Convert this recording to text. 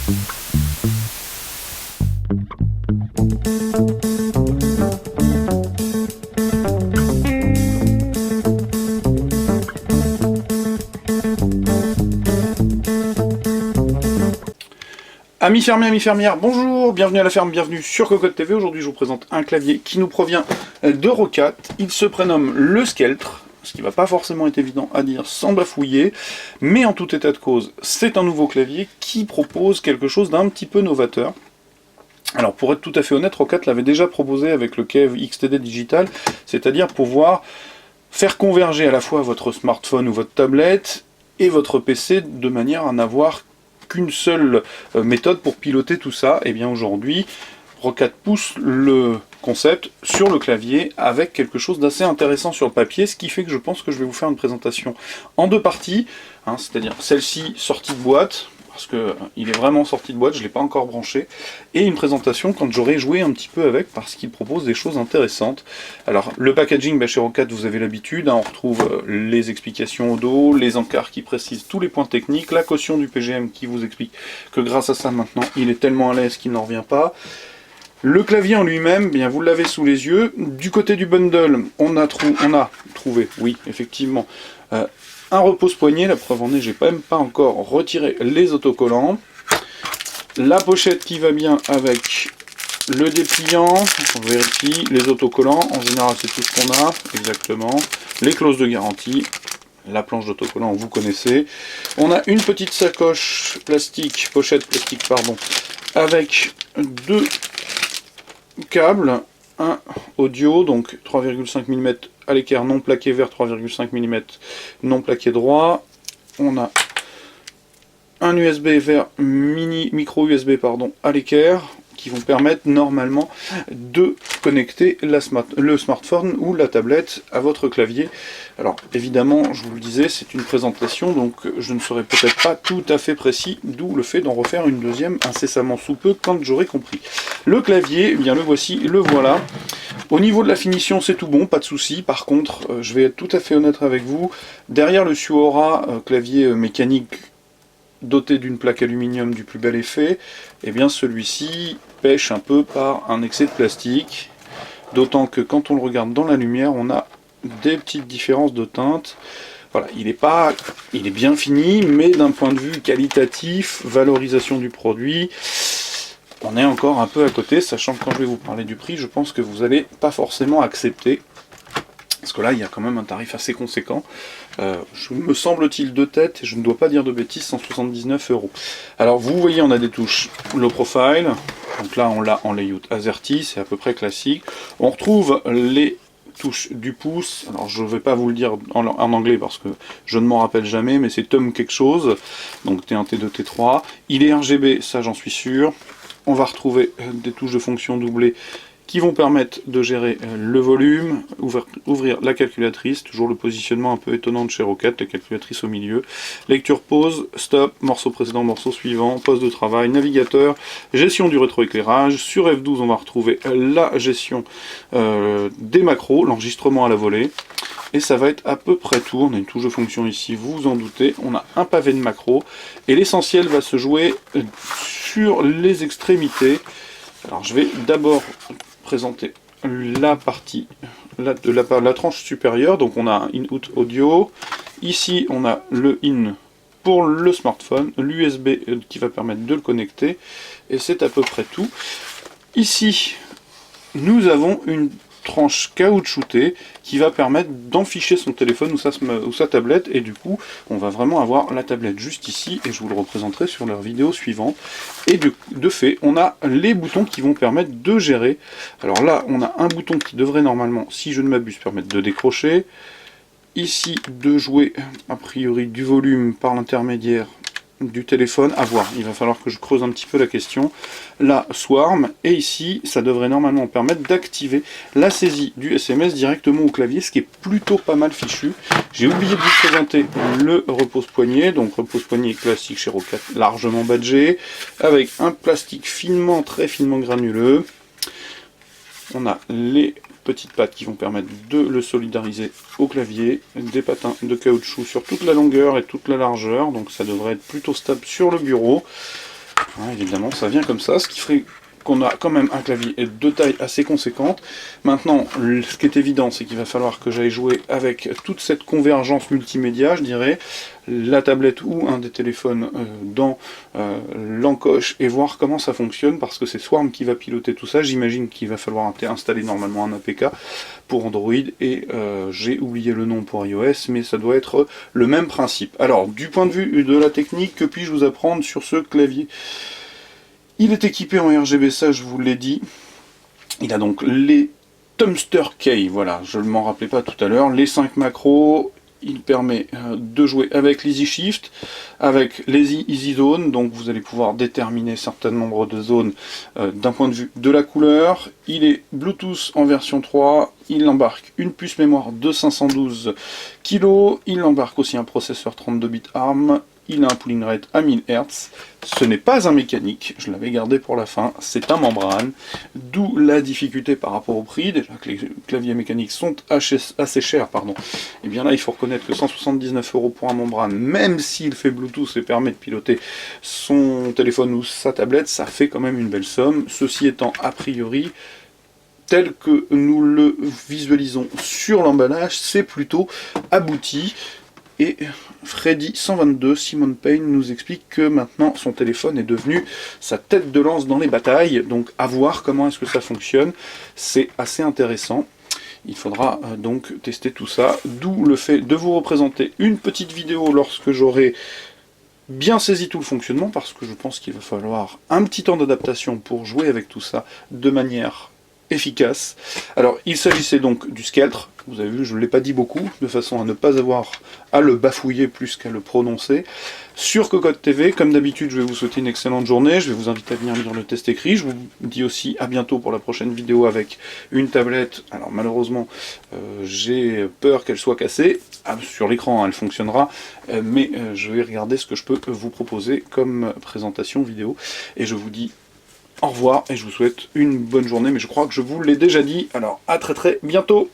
Amis fermiers, amis fermières, bonjour, bienvenue à la ferme, bienvenue sur Cocotte TV. Aujourd'hui je vous présente un clavier qui nous provient de Roccat. Il se prénomme le Skeltre, ce qui va pas forcément être évident à dire sans bafouiller, mais en tout état de cause, c'est un nouveau clavier qui propose quelque chose d'un petit peu novateur. Alors pour être tout à fait honnête, Roccat l'avait déjà proposé avec le Cave XTD Digital, c'est-à-dire pouvoir faire converger à la fois votre smartphone ou votre tablette et votre PC de manière à n'avoir qu'une seule méthode pour piloter tout ça. Et bien aujourd'hui, Roccat pousse le concept sur le clavier avec quelque chose d'assez intéressant sur le papier, ce qui fait que je pense que je vais vous faire une présentation en deux parties, c'est-à-dire celle-ci sortie de boîte, parce qu'il est vraiment sorti de boîte, je ne l'ai pas encore branché, et une présentation quand j'aurai joué un petit peu avec, parce qu'il propose des choses intéressantes. Alors le packaging, chez Roccat vous avez l'habitude, on retrouve les explications au dos, les encarts qui précisent tous les points techniques, la caution du PGM qui vous explique que grâce à ça maintenant il est tellement à l'aise qu'il n'en revient pas. Le clavier en lui-même, bien vous l'avez sous les yeux. Du côté du bundle, on a trouvé, oui effectivement, un repose-poignet, la preuve en est, j'ai même pas encore retiré les autocollants. La pochette qui va bien avec le dépliant, on vérifie, les autocollants, en général c'est tout ce qu'on a, exactement. Les clauses de garantie, la planche d'autocollant, vous connaissez. On a une petite sacoche plastique, pochette plastique, pardon, avec deux câbles, un audio, donc 3,5 mm à l'équerre non plaqué vert, 3,5 mm non plaqué droit. On a un USB vers micro USB pardon, à l'équerre qui vont permettre normalement de connecter le smartphone ou la tablette à votre clavier. Alors évidemment, je vous le disais, c'est une présentation, donc je ne serai peut-être pas tout à fait précis, d'où le fait d'en refaire une deuxième incessamment sous peu quand j'aurai le clavier. Eh bien le voici, le voilà. Au niveau de la finition, c'est tout bon, pas de souci. Par contre, je vais être tout à fait honnête avec vous, derrière le Suora clavier mécanique doté d'une plaque aluminium du plus bel effet, eh bien celui-ci pêche un peu par un excès de plastique, d'autant que quand on le regarde dans la lumière, on a des petites différences de teinte. Voilà, il est bien fini, mais d'un point de vue qualitatif, valorisation du produit, on est encore un peu à côté, sachant que quand je vais vous parler du prix, je pense que vous n'allez pas forcément accepter. Parce que là, il y a quand même un tarif assez conséquent. Me semble-t-il de tête, et je ne dois pas dire de bêtises, 179 €. Alors, vous voyez, on a des touches low profile. Donc là, on l'a en layout AZERTY, c'est à peu près classique. On retrouve les touches du pouce. Alors, je ne vais pas vous le dire en anglais parce que je ne m'en rappelle jamais, mais c'est Tom quelque chose. Donc T1, T2, T3. Il est RGB, ça j'en suis sûr. On va retrouver des touches de fonction doublées qui vont permettre de gérer le volume, ouvrir la calculatrice, toujours le positionnement un peu étonnant de chez Roccat, la calculatrice au milieu, lecture pause, stop, morceau précédent, morceau suivant, poste de travail, navigateur, gestion du rétroéclairage, sur F12 on va retrouver la gestion des macros, l'enregistrement à la volée, et ça va être à peu près tout. On a une touche de fonction ici, vous vous en doutez, on a un pavé de macros, et l'essentiel va se jouer sur les extrémités. Alors je vais d'abord présenter la partie de la tranche supérieure. Donc on a un in-out audio, ici on a le in pour le smartphone, l'USB qui va permettre de le connecter, et c'est à peu près tout. Ici nous avons une tranche caoutchoutée qui va permettre d'enficher son téléphone ou sa tablette, et du coup on va vraiment avoir la tablette juste ici, et je vous le représenterai sur leur vidéo suivante. Et de fait on a les boutons qui vont permettre de gérer. Alors là on a un bouton qui devrait normalement, si je ne m'abuse, permettre de décrocher, ici de jouer a priori du volume par l'intermédiaire du téléphone, à voir, il va falloir que je creuse un petit peu la question. Là, Swarm, et ici, ça devrait normalement permettre d'activer la saisie du SMS directement au clavier, ce qui est plutôt pas mal fichu. J'ai oublié de vous présenter le repose-poignet, donc repose-poignet classique chez Roccat, largement badgé, avec un plastique finement, très finement granuleux. On a les petites pattes qui vont permettre de le solidariser au clavier, des patins de caoutchouc sur toute la longueur et toute la largeur, donc ça devrait être plutôt stable sur le bureau. Hein, évidemment, ça vient comme ça, ce qui ferait qu'on a quand même un clavier de taille assez conséquente. Maintenant, ce qui est évident, c'est qu'il va falloir que j'aille jouer avec toute cette convergence multimédia, je dirais, la tablette ou un des téléphones dans l'encoche et voir comment ça fonctionne, parce que c'est Swarm qui va piloter tout ça. J'imagine qu'il va falloir installer normalement un APK pour Android et j'ai oublié le nom pour iOS, mais ça doit être le même principe. Alors, du point de vue de la technique, que puis-je vous apprendre sur ce clavier ? Il est équipé en RGB, ça je vous l'ai dit. Il a donc les Thumbster Key, voilà, je ne m'en rappelais pas tout à l'heure, les 5 macros. Il permet de jouer avec l'Easy Shift, avec l'Easy Easy Zone, donc vous allez pouvoir déterminer un certain nombre de zones d'un point de vue de la couleur. Il est Bluetooth en version 3, il embarque une puce mémoire de 512 kg, il embarque aussi un processeur 32 bits ARM, il a un pooling rate à 1000 Hz, ce n'est pas un mécanique, je l'avais gardé pour la fin, c'est un membrane, d'où la difficulté par rapport au prix, déjà que les claviers mécaniques sont assez chers, pardon. Et bien là il faut reconnaître que 179 € pour un membrane, même s'il fait Bluetooth et permet de piloter son téléphone ou sa tablette, ça fait quand même une belle somme, ceci étant a priori, tel que nous le visualisons sur l'emballage, c'est plutôt abouti. Et Freddy122, Simon Payne, nous explique que maintenant son téléphone est devenu sa tête de lance dans les batailles, donc à voir comment est-ce que ça fonctionne, c'est assez intéressant. Il faudra donc tester tout ça, d'où le fait de vous représenter une petite vidéo lorsque j'aurai bien saisi tout le fonctionnement, parce que je pense qu'il va falloir un petit temps d'adaptation pour jouer avec tout ça de manière efficace. Alors il s'agissait donc du Skeltre, vous avez vu je ne l'ai pas dit beaucoup, de façon à ne pas avoir à le bafouiller plus qu'à le prononcer. Sur Cocotte TV, comme d'habitude je vais vous souhaiter une excellente journée, je vais vous inviter à venir lire le test écrit, je vous dis aussi à bientôt pour la prochaine vidéo avec une tablette. Alors malheureusement j'ai peur qu'elle soit cassée, sur l'écran elle fonctionnera, mais je vais regarder ce que je peux vous proposer comme présentation vidéo, et je vous dis au revoir et je vous souhaite une bonne journée, mais je crois que je vous l'ai déjà dit, alors à très très bientôt.